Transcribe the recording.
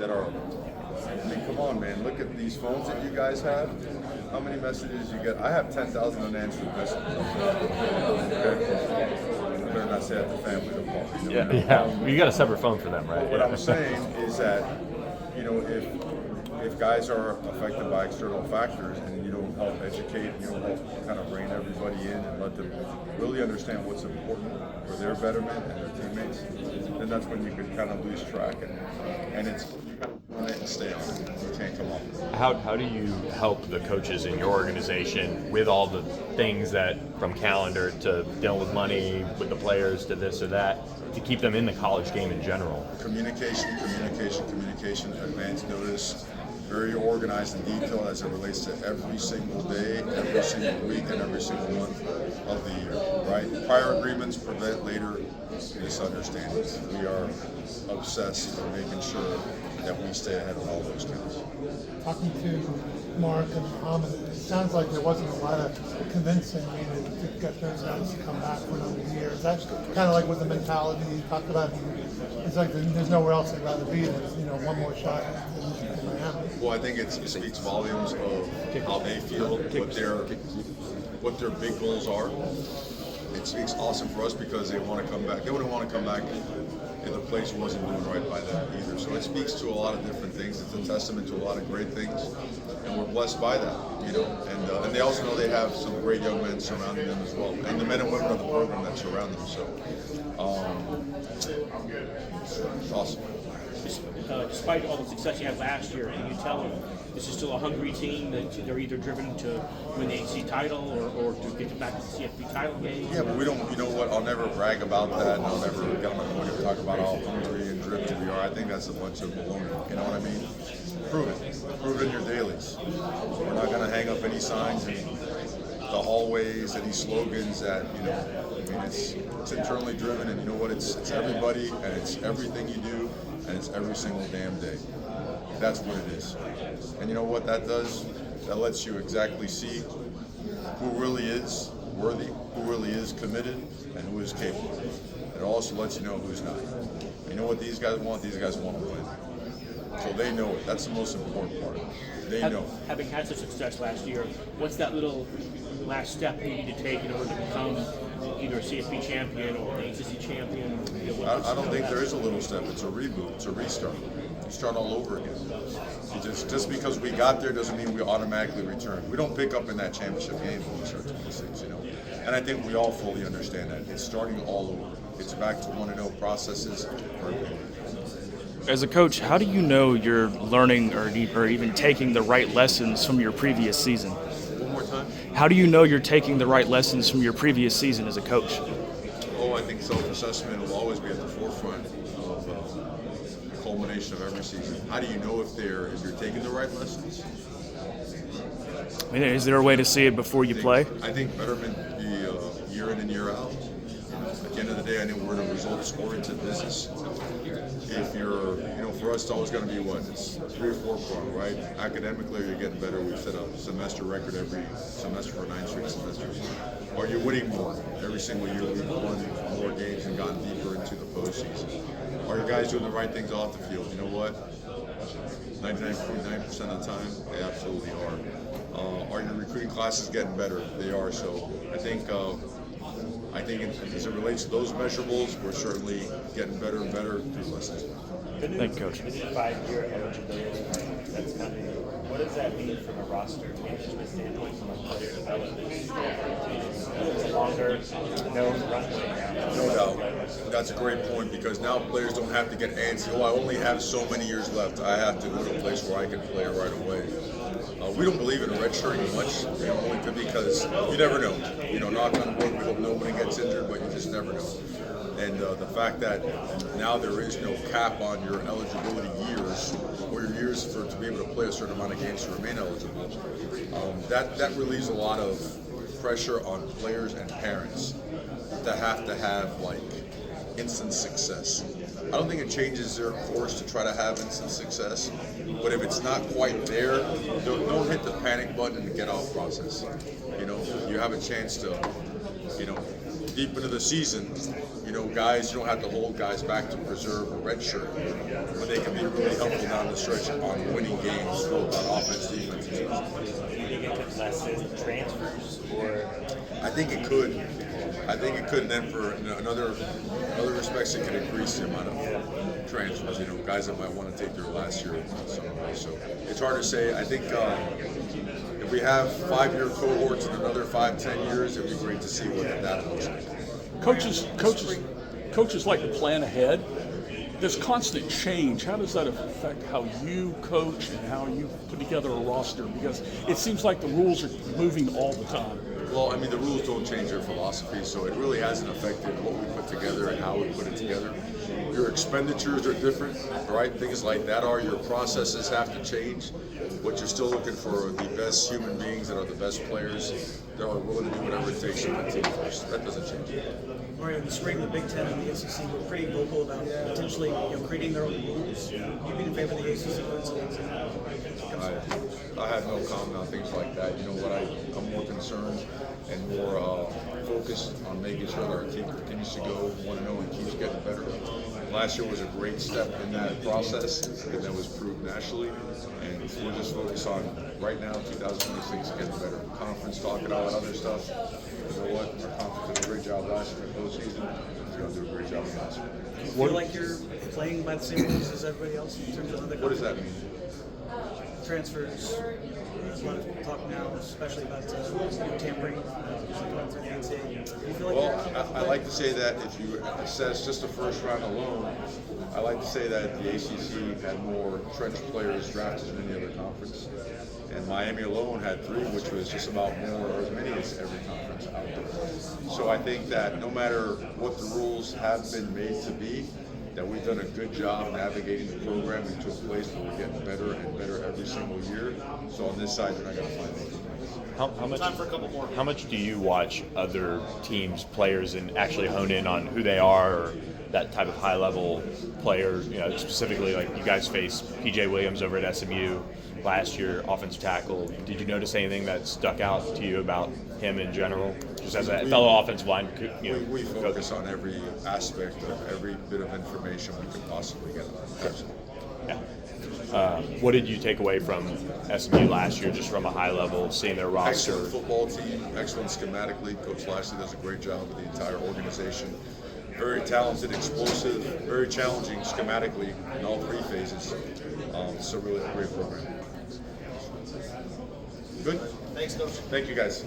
that are, I mean, come on, man, look at these phones that you guys have. How many messages you get? I have 10,000 unanswered messages. Okay? I better not say that to family. They'll call me. Yeah. You got a separate phone for them, right? What I'm saying is that, you know, if guys are affected by external factors and you don't help educate, you don't help kind of rein everybody in and let them really understand what's important for their betterment and their teammates, then that's when you could kind of lose track. And it's, you got to run it and stay on it. You can't come off it. How do you help the coaches in your organization with all the things that, from calendar to dealing with money, with the players to this or that, to keep them in the college game in general? Communication, advance notice, very organized and detailed as it relates to every single day, every single week, and every single month of the year, right? Prior agreements prevent later misunderstandings. We are obsessed with making sure that we stay ahead of all those counts. Talking to Mark and Muhammad, it sounds like there wasn't a lot of convincing needed to get those guys to come back for another year. Is that kind of like with the mentality you talked about? It's like there's nowhere else they'd rather be than, you know, one more shot in Miami. Well, I think it speaks volumes of how they feel, what their big goals are. It speaks awesome for us because they want to come back. They wouldn't want to come back if the place wasn't doing right by them either. So it speaks to a lot of different things. It's a testament to a lot of great things, and we're blessed by that, you know. And they also know they have some great young men surrounding them as well, and the men and women of the program that surround them. So it's awesome. Despite all the success you had last year, and you tell them this is still a hungry team that they're either driven to win the ACC title or to get back to the CFP title game. Yeah, but we don't. You know what? I'll never brag about that, and I'll never get on my point and talk about how hungry and driven we are. I think that's a bunch of baloney. You know what I mean? Prove it. Prove it in your dailies. We're not going to hang up any signs in the hallways, any slogans that, you know. I mean, it's internally driven, and you know what? It's everybody, and it's everything you do, and it's every single damn day. That's what it is. And you know what that does? That lets you exactly see who really is worthy, who really is committed, and who is capable. It also lets you know who's not. You know what these guys want? These guys want to win. So they know it. That's the most important part. They know. Having had such success last year, what's that little last step you need to take in order to become either a CFP champion or an ACC champion? You know, I don't think there is a little step. It's a reboot. It's a restart. You start all over again. Just because we got there doesn't mean we automatically return. We don't pick up in that championship game when we start 26, you know. And I think we all fully understand that. It's starting all over. It's back to 1-0 processes. As a coach, how do you know you're learning or even taking the right lessons from your previous season? One more time. How do you know you're taking the right lessons from your previous season as a coach? Oh, I think self-assessment will always be at the forefront of the culmination of every season. How do you know if you're taking the right lessons? I mean, is there a way to see it before you play? I think betterment be year in and year out. At the end of the day, I know we're in a results-oriented business. If you're, you know, for us, it's always going to be what? It's 3 or 4 prong, right? Academically, you're getting better. We've set a semester record every semester for 9 straight semesters. Are you winning more? Every single year we've won more games and gotten deeper into the postseason. Are your guys doing the right things off the field? You know what? 99.9% of the time, they absolutely are. Are your recruiting classes getting better? They are. So I think as it relates to those measurables, we're certainly getting better and better through lessons. Thank you, Coach. The new 5-year eligibility that's coming. What does that mean from a roster management standpoint, from a player development standpoint? It's a longer known runway now. No doubt. That's a great point because now players don't have to get antsy. Oh, I only have so many years left. I have to go to a place where I can play right away. We don't believe in redshirting much, you know, only because you never know. You know, knock on wood, we hope nobody gets injured, but you just never know. And the fact that now there is no cap on your eligibility years or your years to be able to play a certain amount of games to remain eligible, that relieves a lot of pressure on players and parents to have like instant success. I don't think it changes their course to try to have instant success, but if it's not quite there, don't hit the panic button and get off process. You know, you have a chance to, you know, deep into the season, guys, you don't have to hold guys back to preserve a red shirt, but they can be really helpful down the stretch on winning games, both on offense, defense, and defense. Do you think it could lessen transfers, or I think it could. And then for another respects, it could increase the amount of transfers. Guys that might want to take their last year somewhere. So it's hard to say. I think if we have 5-year cohorts in another 5-10 years, it'd be great to see what that looks like. Coaches like to plan ahead. There's constant change. How does that affect how you coach and how you put together a roster? Because it seems like the rules are moving all the time. Well, I mean, the rules don't change their philosophy, so it really hasn't affected what we put together and how we put it together. Your expenditures are different, right? Things like that are. Your processes have to change, but you're still looking for the best human beings that are the best players that are willing to do whatever it takes to win the team first. That doesn't change. Mario, in the spring, the Big Ten and the ACC were pretty vocal about potentially creating their own rules. You'd be in favor of the ACC doing something? I have no comment on things like that. I'm more concerned and more focused on making sure that our team continues to go 1-0 and keeps getting better. Last year was a great step in that process, and that was proved nationally. And we're just focused on right now, 2026, getting better. Conference talk and all that other stuff. You know what? Our conference did a great job last year in the postseason. We're going to do a great job last year. Do you feel like you're playing by the same rules as everybody else in terms of other What does that mean? transfers? There's a lot of talk now, especially about tampering going through the NCAA. Do you feel like Well, I like to say that if you assess just the first round alone, I like to say that the ACC had more trench players drafted than any other conference. And Miami alone had 3, which was just about more or as many as every conference out there. So I think that no matter what the rules have been made to be, that we've done a good job navigating the program into a place where we're getting better and better every single year. So on this side, we're not going to find anything. How much do you watch other teams, players, and actually hone in on who they are, or that type of high-level player? Specifically, like you guys faced PJ Williams over at SMU last year, offensive tackle. Did you notice anything that stuck out to you about him in general, just as a fellow offensive line? We focus on every aspect of every bit of information we can possibly get. Absolutely. Yeah. What did you take away from SMU last year, just from a high level, seeing their roster? Excellent football team, excellent schematically. Coach Lashley does a great job with the entire organization. Very talented, explosive, very challenging schematically in all 3 phases. It's a really great program. Good? Thanks, Coach. Thank you, guys.